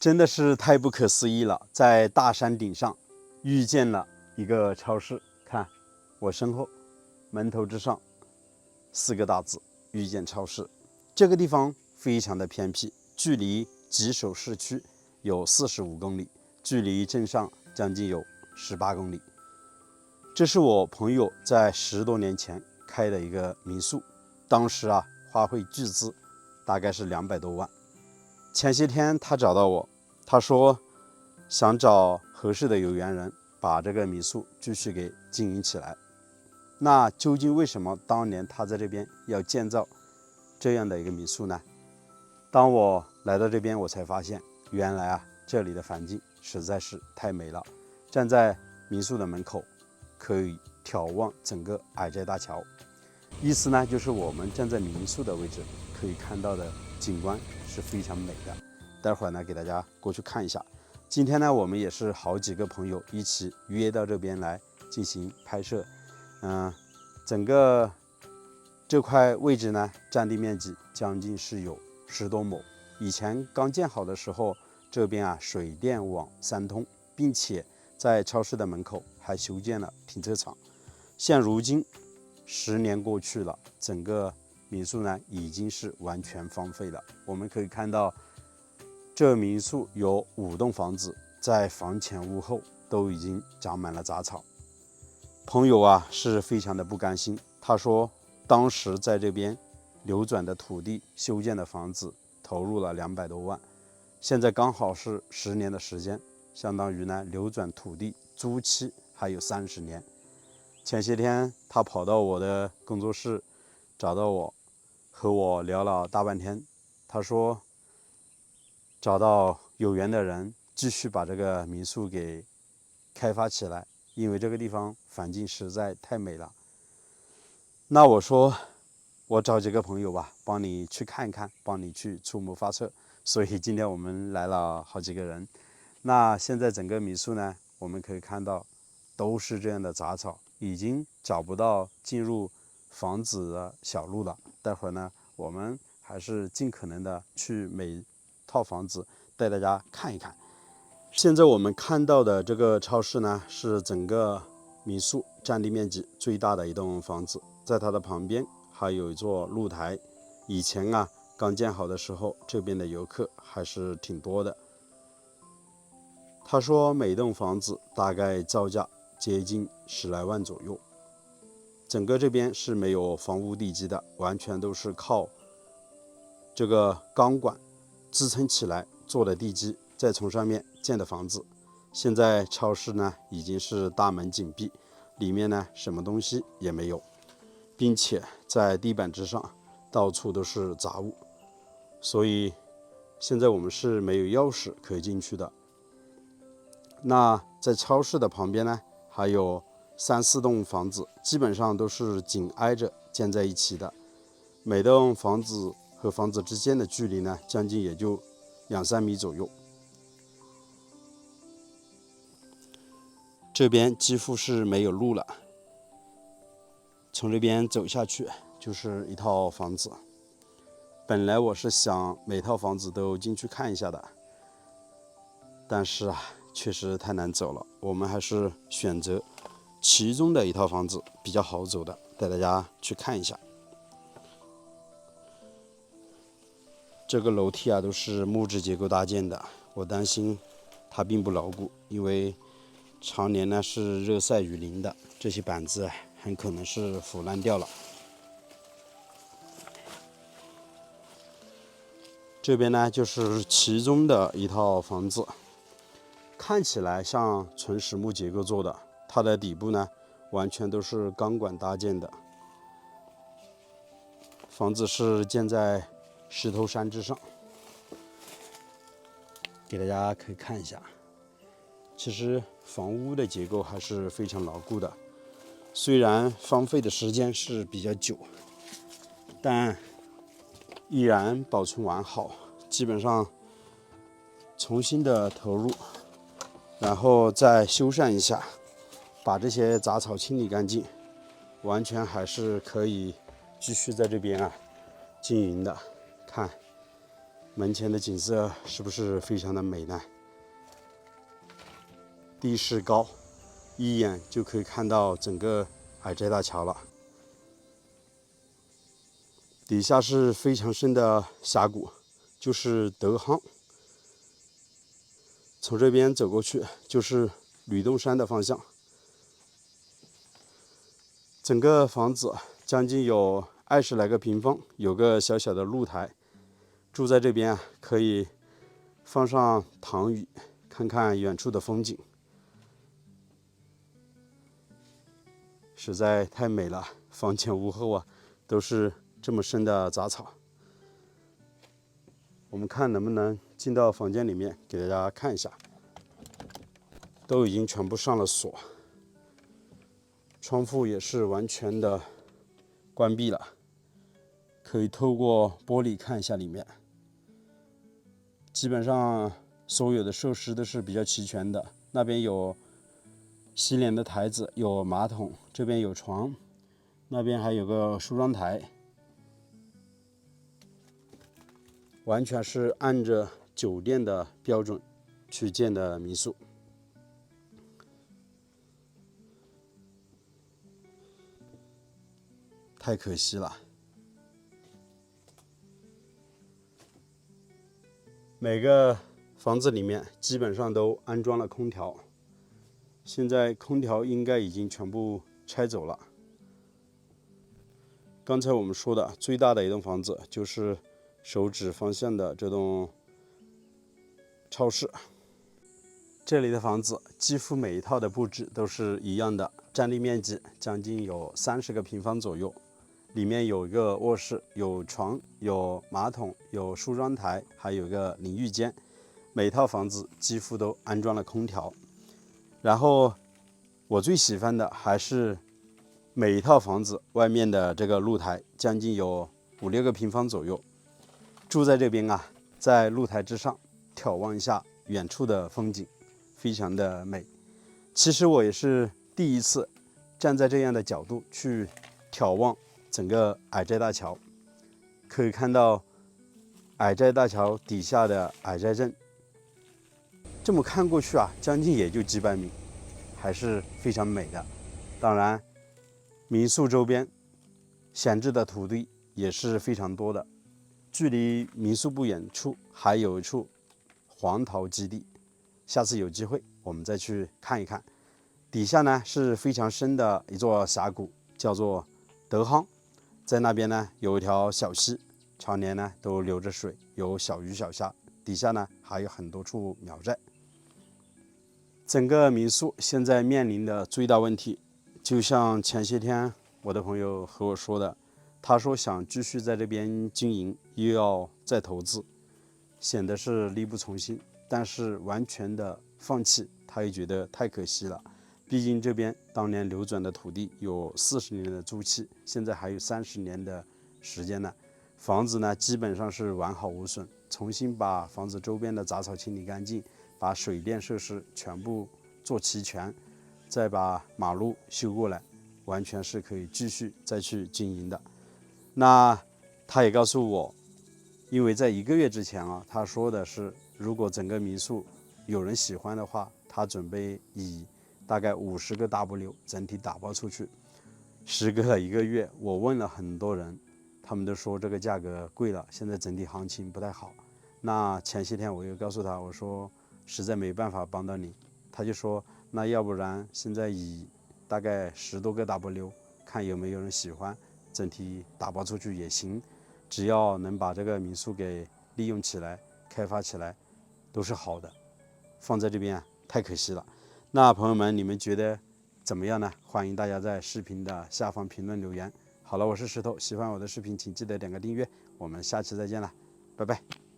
真的是太不可思议了，在大山顶上遇见了一个超市。看我身后门头之上4个大字遇见超市。这个地方非常的偏僻，距离吉首市区有45公里，距离镇上将近有18公里。这是我朋友在10多年前开的一个民宿，当时花费巨资大概是200多万。前些天他找到我，他说想找合适的有缘人把这个民宿继续给经营起来。那究竟为什么当年他在这边要建造这样的一个民宿呢？当我来到这边，我才发现原来这里的环境实在是太美了。站在民宿的门口可以眺望整个矮寨大桥，意思呢就是我们站在民宿的位置可以看到的景观是非常美的。待会儿呢给大家过去看一下。今天呢我们也是好几个朋友一起约到这边来进行拍摄。整个这块位置呢占地面积将近是有10多亩。以前刚建好的时候，这边水电网3通，并且在超市的门口还修建了停车场。现如今10年过去了，整个民宿呢已经是完全荒废了。我们可以看到这民宿有5栋房子，在房前屋后都已经长满了杂草。朋友是非常的不甘心，他说当时在这边流转的土地修建的房子投入了200多万，现在刚好是10年的时间，相当于呢流转土地租期还有30年。前些天他跑到我的工作室找到我，和我聊了大半天。他说找到有缘的人继续把这个民宿给开发起来，因为这个地方环境实在太美了。那我说我找几个朋友吧，帮你去看一看，帮你去出谋划策。所以今天我们来了好几个人。那现在整个民宿呢，我们可以看到都是这样的杂草，已经找不到进入房子的小路了。待会儿呢我们还是尽可能的去每套房子带大家看一看。现在我们看到的这个超市呢，是整个民宿占地面积最大的一栋房子，在它的旁边还有一座露台。以前刚建好的时候，这边的游客还是挺多的。他说每栋房子大概造价接近10来万左右。整个这边是没有房屋地基的，完全都是靠这个钢管支撑起来做的地基，再从上面建的房子。现在超市呢已经是大门紧闭，里面呢什么东西也没有，并且在地板之上到处都是杂物，所以现在我们是没有钥匙可以进去的。那在超市的旁边呢还有3、4栋房子，基本上都是紧挨着建在一起的。每栋房子和房子之间的距离呢将近也就2、3米左右。这边几乎是没有路了，从这边走下去就是一套房子。本来我是想每套房子都进去看一下的，但是确实太难走了，我们还是选择其中的一套房子比较好走的，带大家去看一下。这个楼梯都是木质结构搭建的，我担心它并不牢固，因为常年呢是热晒雨淋的，这些板子很可能是腐烂掉了。这边呢就是其中的一套房子，看起来像纯实木结构做的，它的底部呢完全都是钢管搭建的。房子是建在石头山之上，给大家可以看一下。其实房屋的结构还是非常牢固的，虽然荒废的时间是比较久，但依然保存完好。基本上重新的投入，然后再修缮一下，把这些杂草清理干净，完全还是可以继续在这边经营的。看门前的景色是不是非常的美呢？地势高，一眼就可以看到整个矮寨大桥了。底下是非常深的峡谷，就是德夯。从这边走过去就是吕洞山的方向。整个房子将近有20来个平方，有个小小的露台。住在这边可以放上躺椅，看看远处的风景，实在太美了。房前屋后啊，都是这么深的杂草。我们看能不能进到房间里面，给大家看一下。都已经全部上了锁，窗户也是完全的关闭了，可以透过玻璃看一下里面。基本上所有的设施都是比较齐全的，那边有洗脸的台子，有马桶，这边有床，那边还有个梳妆台，完全是按着酒店的标准去建的民宿。太可惜了。每个房子里面基本上都安装了空调，现在空调应该已经全部拆走了。刚才我们说的最大的一栋房子就是手指方向的这栋超市。这里的房子几乎每一套的布置都是一样的，占地面积将近有30个平方左右。里面有一个卧室，有床，有马桶，有梳妆台，还有一个淋浴间。每套房子几乎都安装了空调。然后我最喜欢的还是每一套房子外面的这个露台，将近有5-6个平方左右。住在这边啊，在露台之上眺望一下远处的风景，非常的美。其实我也是第一次站在这样的角度去眺望整个矮寨大桥，可以看到矮寨大桥底下的矮寨镇。这么看过去啊，将近也就几百米，还是非常美的。当然，民宿周边闲置的土地也是非常多的。距离民宿不远处还有一处黄桃基地，下次有机会我们再去看一看。底下呢是非常深的一座峡谷，叫做德夯。在那边呢有一条小溪，常年呢都流着水，有小鱼小虾。底下呢还有很多处苗寨。整个民宿现在面临的最大问题，就像前些天我的朋友和我说的，他说想继续在这边经营，又要再投资，显得是力不从心。但是完全的放弃，他也觉得太可惜了。毕竟这边当年流转的土地有40年的租期，现在还有30年的时间呢。房子呢基本上是完好无损，重新把房子周边的杂草清理干净，把水电设施全部做齐全，再把马路修过来，完全是可以继续再去经营的。那他也告诉我，因为在1个月之前啊，他说的是如果整个民宿有人喜欢的话，他准备以大概50个 W 整体打包出去。时隔了1个月，我问了很多人，他们都说这个价格贵了，现在整体行情不太好。那前些天我又告诉他，我说实在没办法帮到你，他就说那要不然现在以大概10多个 W 看有没有人喜欢，整体打包出去也行，只要能把这个民宿给利用起来、开发起来，都是好的。放在这边啊，太可惜了。那朋友们，你们觉得怎么样呢？欢迎大家在视频的下方评论留言。好了，我是石头，喜欢我的视频请记得点个订阅，我们下期再见了，拜拜。